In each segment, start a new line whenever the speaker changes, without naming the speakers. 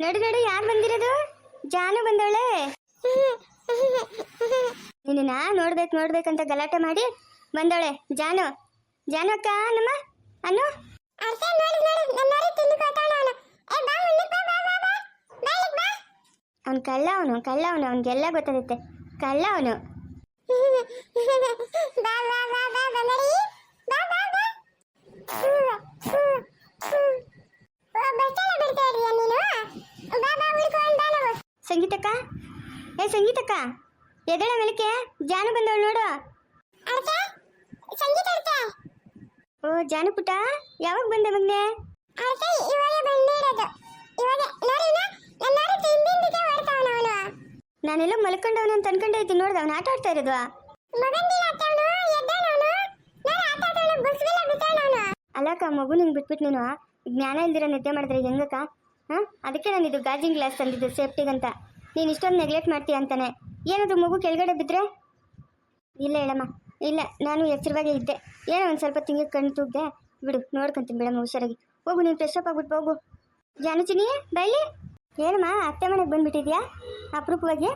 ನಡು ನಡು ಯಾರು ಬಂದಿರೋದು? ಜಾನು ಬಂದವಳೆ. ನಿನ್ನ ನೋಡ್ಬೇಕಂತ ಗಲಾಟೆ ಮಾಡಿ ಬಂದವಳೆ ಜಾನು. ಜಾನು ಅಕ್ಕ ನಮ್ಮ ಅನ್ನು ಅವನು ಕಳ್ಳ ಅವನಿಗೆಲ್ಲ ಗೊತ್ತಾಗುತ್ತೆ. ಕಳ್ಳ ಅವನು. ಸಂಗೀತಕ್ಕ, ಸಂಗೀತಕ್ಕ ಎದಳ ಮೆಲಕ್ಕೆ ಜಾನು ಬಂದವಳು ನೋಡು. ಓ ಜಾನು ಪುಟ್ಟ, ಯಾವಾಗ ಬಂದೆ ಮಗ್ನೆ? ನಾನೆಲ್ಲ ಮಲ್ಕೊಂಡವನು ಅಂತ ಅನ್ಕೊಂಡೆ ಇದ್ದೀನಿ. ನೋಡ್ದ ಅವನು ಆಟ ಆಡ್ತಾ ಇರೋದು. ಅಲ್ಲಕ್ಕ, ಮಗು ನಿಂಗೆ ಬಿಟ್ಬಿಟ್ಟು ನೀನು ಜ್ಞಾನ ಇಲ್ದಿರೋ ನಿದ್ದೆ ಮಾಡಿದ್ರೆ ಹೆಂಗಕ್ಕ? ಅದಕ್ಕೆ ನಾನು ಇದು ಗಾಜಿನ ಗ್ಲಾಸ್ ತಂದಿದ್ದು ಸೇಫ್ಟಿಗಂತ. ನೀನು ಇಷ್ಟೊಂದು ನೆಗ್ಲೆಕ್ಟ್ ಮಾಡ್ತೀಯ ಅಂತಾನೆ. ಏನದು ಮಗು ಕೆಳಗಡೆ ಬಿದ್ದರೆ? ಇಲ್ಲ ಹೇಳಮ್ಮ, ಇಲ್ಲ, ನಾನು ಎಚ್ಚರವಾಗೇ ಇದ್ದೆ. ಏನೋ ಒಂದು ಸ್ವಲ್ಪ ತಿಂಗಿ ಕಣ್ಣು ತೂಗ್ದೆ. ಬಿಡು, ನೋಡ್ಕೊಂತೀನಿ ಬಿಡಮ್ಮ, ಹುಷಾರಾಗಿ ಹೋಗು. ನೀನು ಫ್ರೆಶ್ ಅಪ್ ಆಗ್ಬಿಟ್ಟು ಹೋಗು. ಜಾನುಚಿನಿ ಬೈಲಿ. ಏನಮ್ಮ, ಅತ್ತೆ ಮನೆಗೆ ಬಂದ್ಬಿಟ್ಟಿದ್ಯಾ ಅಪರೂಪವಾಗಿ?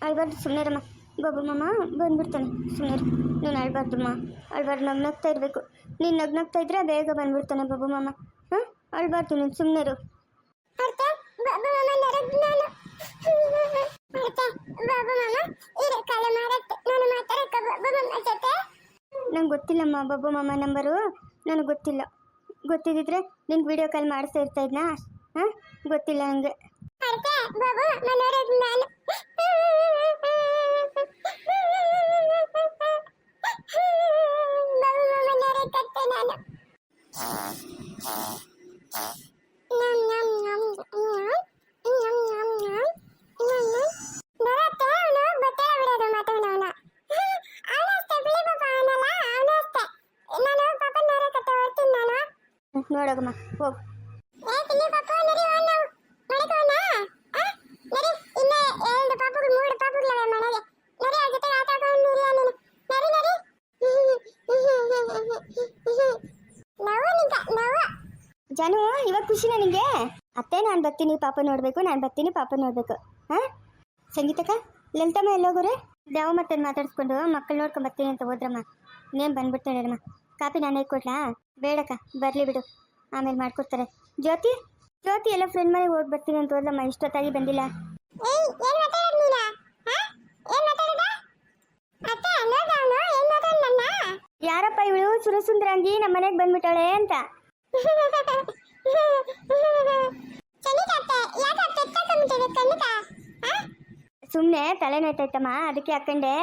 ಅಳ್ಬಾರ್ದು ಸುಮ್ಮನೆರಮ್ಮ. ಬಾಬು ಮಾಮ ಬಂದ್ಬಿಡ್ತಾನೆ, ಸುಮ್ಮನೆ. ನೀನು ಅಳ್ಬಾರ್ದಮ್ಮ, ಅಳ್ಬಾರ್ದು. ನಗ್ನಗ್ತಾ ಇರಬೇಕು. ನೀನು ನಗ್ನಗ್ತಾ ಇದ್ರೆ ಬೇಗ ಬಂದ್ಬಿಡ್ತಾನೆ ಬಾಬು ಮಾಮ. ಅಳ್ಬಾರ್ದು, ನೀನು ಸುಮ್ಮನೆರು. ನಂಗೆ ಗೊತ್ತಿಲ್ಲಮ್ಮ ಬಾಬು ಮಾಮ ನಂಬರು, ನನಗೆ ಗೊತ್ತಿಲ್ಲ. ಗೊತ್ತಿದ್ದಿದ್ರೆ ನಿನ್ಗೆ ವಿಡಿಯೋ ಕಾಲ್ ಮಾಡಿಸ್ತಾ ಇರ್ತಾ ಇದ್ನಾ? ಗೊತ್ತಿಲ್ಲ ನನಗೆ. ನೋಡೋಗಮ್ಮ, ಹೋಗು. ಜಾನು, ಇವಾಗ ಖುಷಿನಾ ನಿಂಗೆ? ಅತ್ತೆ ನಾನು ಬರ್ತೀನಿ ಪಾಪ ನೋಡಬೇಕು, ನಾನು ಬರ್ತೀನಿ ಪಾಪ ನೋಡಬೇಕು. ಸಂಗೀತಕ್ಕ, ಲಲಿತಮ್ಮ ಎಲ್ಲೋಗೋರೆ? ಯಾವ ಮತ್ತೆ ಮಾತಾಡಿಸ್ಕೊಂಡು ಮಕ್ಕಳು ನೋಡ್ಕೊಂಡು ಬರ್ತೀನಿ ಅಂತ ಹೋದ್ರಮ್ಮ. ಇನ್ನೇನು ಬಂದ್ಬಿಡ್ತಾಳಮ್ಮ. ಕಾಪಿ ನಾನು ಕೊಡ್ಲಾ? ಬೇಡಕ್ಕ, ಬರಲಿ ಬಿಡು, ಆಮೇಲೆ ಮಾಡ್ಕೊಡ್ತಾರೆ. ಜ್ಯೋತಿ ಎಲ್ಲ ಫ್ರೆಂಡ್ ಮನೆಗೆ ಹೋಗಿ ಬರ್ತೀನಿ ಅಂತ ಹೋದ್ಲಮ್ಮ. ಇಷ್ಟೊತ್ತಾಗಿ ಬಂದಿಲ್ಲ. ಯಾರಪ್ಪ ಇವಳು ಸುರಸುಂದರಂಗಿ ನಮ್ಮ ಮನೆಗೆ ಬಂದ್ಬಿಟ್ಟಾಳೆ ಅಂತ? ಸುಮ್ಮನೆ ತಲೆ ನೋಯ್ತಾಯ್ತಮ್ಮ, ಅದಕ್ಕೆ ಹಾಕೊಂಡೆ.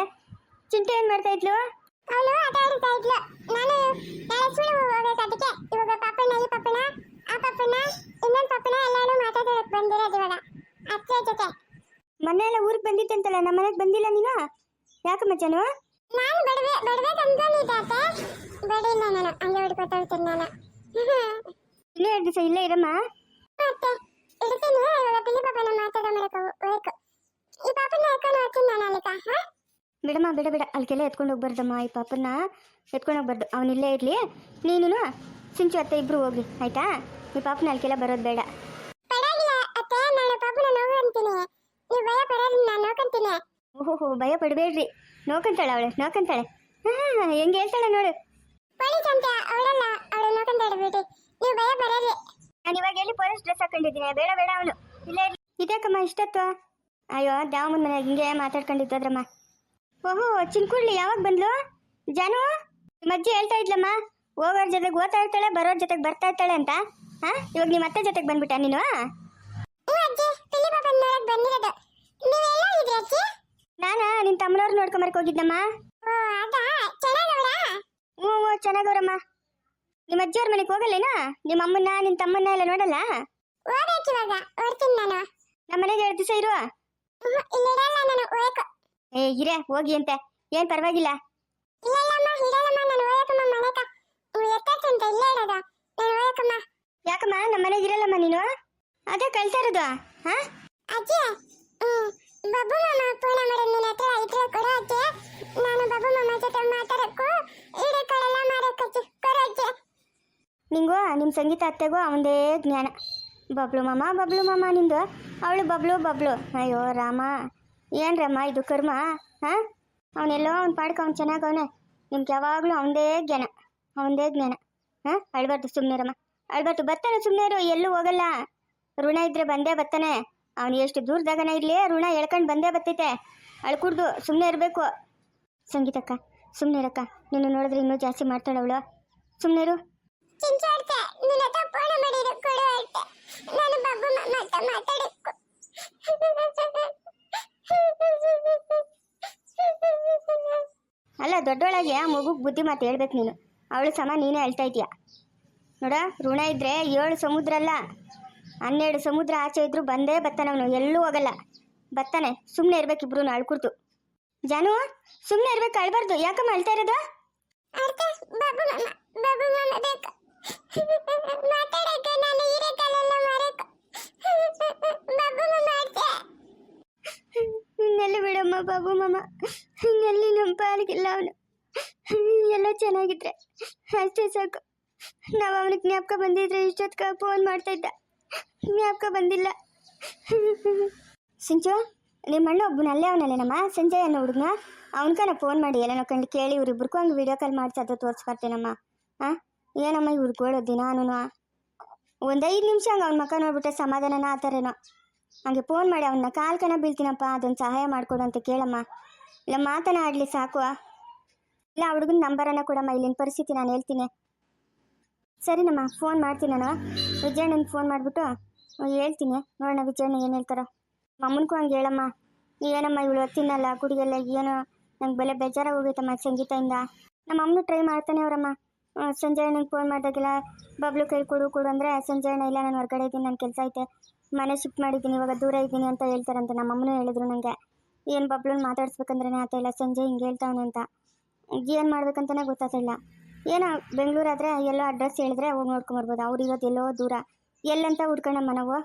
ಚಿಂಟೆ ಏನ್ ಮಾಡ್ತಾ ಇದ್ಲು? ಮೊನ್ನೆ ಎಲ್ಲ ಊರಿಗೆ ಬಂದಿತ್ತಂತಲ್ಲ, ನಮ್ಮ ಮನೆಗೆ ಬಂದಿಲ್ಲ ನೀನು? ಯಾಕಮ್ಮ ಜಾನು? ಇನ್ನೂ 2 ದಿವಸ ಇಲ್ಲೇ ಇರಮ್ಮ. ಬಿಡಮ್ಮ, ಬಿಡ, ಅಲ್ಲಿಗೆಲ್ಲ ಎತ್ಕೊಂಡು ಹೋಗ್ಬಾರ್ದಮ್ಮ. ಈ ಪಾಪನ್ನ ಎತ್ಕೊಂಡು ಹೋಗ್ಬಾರ್ದು, ಅವನಿಲ್ಲೇ ಇರಲಿ. ನೀನು ಸಿಂಚು ಅತ್ತೆ ಇಬ್ರು ಹೋಗಿ, ಆಯ್ತಾ? ಈ ಪಾಪನ ಅಲ್ಲಿಗೆಲ್ಲ ಬರೋದು ಬೇಡ. ಓಹೋ, ಭಯ ಪಡಬೇಡ್ರಿ. ನೋಕಂತಾಳೆ ಅವಳು, ನೋಕಂತಾಳೆ. ಹೆಂಗೆ ಹೇಳ್ತಾಳೆ ನೋಡು. ನಾನು ಇವಾಗ ಎಲ್ಲಿ ಪೊಲೀಸ್ ಡ್ರೆಸ್ ಹಾಕೊಂಡಿದ್ದೀನಿ. ಬೇಡ ಅವನು ಇಲ್ಲ ಇರಲಿ. ಇದಕ್ಕಮ್ಮ ಇಷ್ಟತ್ವ? ಅಯ್ಯೋ, ದ್ಯಾವಮ್ಮನ ಮನೆಯಾಗ ಹಿಂಗೆ ಮಾತಾಡ್ಕೊಂಡಿದ್ದದ್ರಮ್ಮ. ಓಹೋ, ಚಿನ್ಕುಡ್ಲಿ ಯಾವಾಗ ಬಂದ್ಲು? ಜಾನು, ಮಜ್ಜಿ ಹೇಳ್ತಾ ಇದ್ಲಮ್ಮ, ಹೋಗೋರ್ ಜೊತೆಗೆ ಓದ್ತಾ ಇರ್ತಾಳೆ, ಬರೋರ್ ಜೊತೆಗೆ ಬರ್ತಾ ಇರ್ತಾಳೆ ಅಂತ. ಇವಾಗ ನಿಮ್ಮ ಅತ್ತೆ ಜೊತೆಗೆ ಬಂದ್ಬಿಟ್ಟ ನೀನು? ನಾನಾ ನಿನ್ ತಮ್ಮನವ್ರು ನೋಡ್ಕೊಂಬರಕ್ ಹೋಗಿದ್ದಮ್ಮ. ಹ್ಞೂ ಚೆನ್ನಾಗವ್ರಮ್ಮ. ನಿಮ್ಮ ಅಜ್ಜಿಯವ್ರ ಮನೆಗೆ ಹೋಗಲ್ಲೇನಾ? ನಿಮ್ಮ ಅಮ್ಮನ್ನ ನಿನ್ ತಮ್ಮನ್ನ ಎಲ್ಲ ನೋಡಲ್ಲ? ನಮ್ಮ ಮನೆಗೆ 2 ದಿವಸ ಇರುವ. ಇರೇ ಹೋಗಿ ಅಂತೆ, ಏನ್ ಪರವಾಗಿಲ್ಲ. ಯಾಕಮ್ಮ ನಮ್ಮ ಮನೆಗೆ ಇರಲ್ಲಮ್ಮ ನೀನು? ಅದೇ ಕಳ್ತಾ ಇರೋದು. ನಿಂಗೋ ನಿಮ್ಮ ಸಂಗೀತ ಅತ್ತೆಗೋ ಅವಂದೇ ಜ್ಞಾನ. ಬಬ್ಲು ಮಾಮ ನಿಂದು. ಅವಳು ಬಬ್ಲು. ಅಯ್ಯೋ ರಾಮ, ಏನ್ರಮ್ಮ ಇದು ಕರ್ಮ. ಅವನೆಲ್ಲೋ ಅವ್ನ ಪಾಡ್ಕ ಅವ್ನು ಚೆನ್ನಾಗವನೆ. ನಿಮ್ಗೆ ಯಾವಾಗಲೂ ಅವನದೇ ಜ್ಞಾನ. ಅಳ್ಬಾರ್ದು, ಸುಮ್ಮನಿರಮ್ಮ, ಅಳ್ಬಾರ್ದು. ಬರ್ತಾನೆ, ಸುಮ್ಮನೆ ಇರು, ಎಲ್ಲೂ ಹೋಗಲ್ಲ. ಋಣ ಇದ್ರೆ ಬಂದೇ ಬರ್ತಾನೆ. ಅವನು ಎಷ್ಟು ದೂರದಾಗನ ಇರಲಿ, ಋಣ ಎಳ್ಕೊಂಡು ಬಂದೇ ಬರ್ತೈತೆ. ಅಳ್ಕೂಡ್ದು, ಸುಮ್ಮನೆ ಇರಬೇಕು. ಸಂಗೀತಕ್ಕ ಸುಮ್ಮನೆ ಇರಕ್ಕ, ನೀನು ನೋಡಿದ್ರೆ ಇನ್ನೂ ಜಾಸ್ತಿ ಮಾಡ್ತಾಳೆ ಅವಳು. ಸುಮ್ಮನೆ ಇರು. ಅಲ್ಲ, ದೊಡ್ಡೊಳಗೆ ಆ ಮಗುಗೆ ಬುದ್ಧಿ ಮಾತು ಹೇಳ್ಬೇಕು ನೀನು. ಅವಳು ಸಮ ನೀನೇ ಹೇಳ್ತಾ ಇದೀಯ ನೋಡ. ಋಣ ಇದ್ರೆ 7 ಸಮುದ್ರ ಅಲ್ಲ, 12 ಸಮುದ್ರ ಆಚೆ ಇದ್ರು ಬಂದೇ ಬರ್ತಾನೆ ಅವನು, ಎಲ್ಲೂ ಹೋಗಲ್ಲ, ಬರ್ತಾನೆ. ಸುಮ್ಮನೆ ಇರ್ಬೇಕಿಬ್ರು ಅಳ್ಕುಡ್ತು. ಜಾನು ಸುಮ್ಮನೆ ಇರ್ಬೇಕು, ಅಳ್ಬಾರ್ದು. ಯಾಕಮ್ಮ ಅಳ್ತಾ ಇರೋದು? ಇನ್ನೆಲ್ಲಿ ಬಿಡಮ್ಮ ಬಾಬು ಮಾಮ, ಇನ್ನೆಲ್ಲಿ ನಮ್ಮ ಪಾಲಿಗಿಲ್ಲ. ಅವನು ಎಲ್ಲ ಚೆನ್ನಾಗಿದ್ರೆ ಅಷ್ಟೇ ಸಾಕು. ನಾವು ಅವನಿಗೆ ಜ್ಞಾಪಕ ಬಂದಿದ್ರೆ ಇಷ್ಟೊತ್ಕ ಫೋನ್ ಮಾಡ್ತಾ ಇದ್ದ. ಜ್ಞಾಪಕ ಬಂದಿಲ್ಲ. ಸಿಂಚು, ನಿಮ್ಮ ಅಣ್ಣ ಒಬ್ಬನ ಅಲ್ಲೇ ಅವನಲ್ಲೇನಮ್ಮ, ಸಂಜಯ್ ಅನ್ನೋ ಹುಡುಗನ. ಅವನ್ಕನ ಫೋನ್ ಮಾಡಿ ಎಲ್ಲ ಕಂಡು ಕೇಳಿ ಇವ್ರಿಬ್ರಿಗೂ ಹಂಗೆ ವಿಡಿಯೋ ಕಾಲ್ ಮಾಡಿಸಿ ಅದು ತೋರಿಸ್ಬರ್ತೇನಮ್ಮ. ಏನಮ್ಮ ಇವ್ರಿಗೆ ದಿನಾನು ಒಂದು 5 ನಿಮಿಷ ಹಂಗೆ ಅವ್ನ ಮಕ್ಕ ನೋಡ್ಬಿಟ್ಟೆ ಸಮಾಧಾನನ ಆತಾರೇನೋ. ಹಂಗೆ ಫೋನ್ ಮಾಡಿ ಅವನ್ನ ಕಾಲ್ಕನ ಬೀಳ್ತೀನಪ್ಪ, ಅದೊಂದು ಸಹಾಯ ಮಾಡಿಕೊಡು ಅಂತ ಕೇಳಮ್ಮ. ಇಲ್ಲ ಮಾತನ ಆಡಲಿ ಸಾಕು. ಇಲ್ಲ ಹುಡುಗನ ನಂಬರನ್ನು ಕೊಡಮ್ಮ, ಇಲ್ಲಿನ ಪರಿಸ್ಥಿತಿ ನಾನು ಹೇಳ್ತೀನಿ. ಸರಿನಮ್ಮ, ಫೋನ್ ಮಾಡ್ತೀನಿ ನಾನು. ವಿಜಯಣ್ಣನ ಫೋನ್ ಮಾಡಿಬಿಟ್ಟು ಹೇಳ್ತೀನಿ, ನೋಡೋಣ ವಿಜಯಣ್ಣ ಏನು ಹೇಳ್ತಾರೋ. ಅಮ್ಮನಿಗೂ ಹಂಗೆ ಹೇಳಮ್ಮ. ಏನಮ್ಮ ಇವಳು ತಿನ್ನಲ್ಲ, ಕುಡಿಯಲ್ಲ, ಏನೋ ನಂಗೆ ಬೆಲೆ ಬೇಜಾರಾಗಿ ಹೋಗೈತಮ್ಮ ಸಂಗೀತದಿಂದ. ನಮ್ಮ ಅಮ್ಮನು ಟ್ರೈ ಮಾಡ್ತಾನೆ ಅವರಮ್ಮ. ಸಂಜಯ್ ಅಣ್ಣಂಗೆ ಫೋನ್ ಮಾಡಿದಾಗೆಲ್ಲ ಬಬ್ಲು ಕೈ ಕೊಡು ಅಂದರೆ ಸಂಜಯ್ ಅಣ್ಣ ಇಲ್ಲ, ನಾನು ಹೊರಗಡೆ ಇದ್ದೀನಿ, ನನ್ನ ಕೆಲಸ ಐತೆ, ಮನೆ ಶಿಫ್ಟ್ ಮಾಡಿದ್ದೀನಿ, ಇವಾಗ ದೂರ ಇದ್ದೀನಿ ಅಂತ ಹೇಳ್ತಾರಂತೆ. ನಮ್ಮ ಅಮ್ಮನೂ ಹೇಳಿದ್ರು ನನಗೆ. ಏನು ಬಬ್ಲನ್ನ ಮಾತಾಡ್ಸ್ಬೇಕಂದ್ರೆ ಆತ ಇಲ್ಲ, ಸಂಜಯ್ ಹಿಂಗೆ ಹೇಳ್ತಾವನೆ ಅಂತ. ಏನು ಮಾಡ್ಬೇಕಂತಲೇ ಗೊತ್ತಾಗ್ತಿಲ್ಲ. ಏನೋ ಬೆಂಗಳೂರಾದರೆ ಎಲ್ಲೋ ಅಡ್ರೆಸ್ ಹೇಳಿದ್ರೆ ಹೋಗಿ ನೋಡ್ಕೊಂಬರ್ಬೋದು. ಅವ್ರು ಇರೋದು ಎಲ್ಲೋ ದೂರ, ಎಲ್ಲಂತ ಹುಡ್ಕೊಳ್ಳಮ್ಮ ನಾವು.